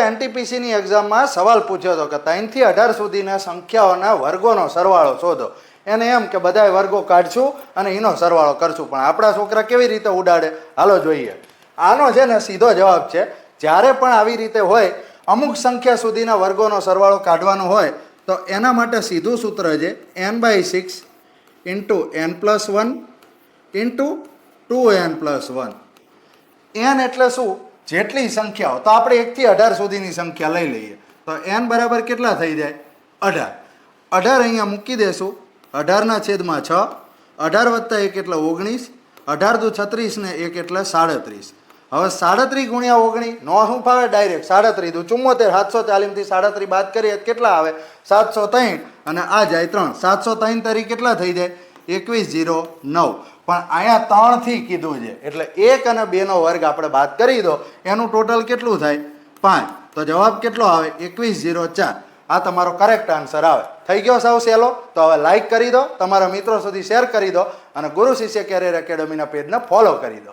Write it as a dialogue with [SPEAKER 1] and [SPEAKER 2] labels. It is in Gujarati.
[SPEAKER 1] એનટીપીસીની એક્ઝામમાં સવાલ પૂછ્યો હતો કે 3 થી 18 સુધીના સંખ્યાઓના વર્ગોનો સરવાળો શોધો. એને એમ કે બધાય વર્ગો કાઢશું અને એનો સરવાળો કરશું. પણ આપણા છોકરા કેવી રીતે ઉડાડે, હાલો જોઈએ. આનો છે ને સીધો જવાબ છે, જ્યારે પણ આવી રીતે હોય અમુક સંખ્યા સુધીના વર્ગોનો સરવાળો કાઢવાનો હોય તો એના માટે સીધું સૂત્ર છે n/6 × n+1 × 2n+1. n એટલે શું? જેટલી સંખ્યાઓ. તો આપણે 1 થી 18 સુધીની સંખ્યા લઈ લઈએ તો n બરાબર કેટલા થઈ જાય? 18. 18 અહીંયા મૂકી દેશું. 18/6. 18 + 1 એટલે 19. 18 × 36 ને 1 એટલે 37. હવે 37 × 19 નો શું ફાવે? ડાયરેક્ટ 37 × 74. 740 થી 37 બાદ કરીએ કેટલા આવે? 703. અને આ જાય 3. 703 તરી કેટલા થઈ જાય? 2109. પણ અહીંયા 3 થી કીધું છે એટલે 1 અને 2 નો વર્ગ આપણે બાદ કરી દો, એનું ટોટલ કેટલું થાય? 5. તો જવાબ કેટલો આવે? 2104. આ તમારો કરેક્ટ આન્સર આવે. થઈ ગયો સાવ સહેલો? તો હવે લાઈક કરી દો, તમારા મિત્રો સુધી શેર કરી દો અને ગુરુ શિષ્ય કેરિયર એકેડમીના પેજને ફોલો કરી દો.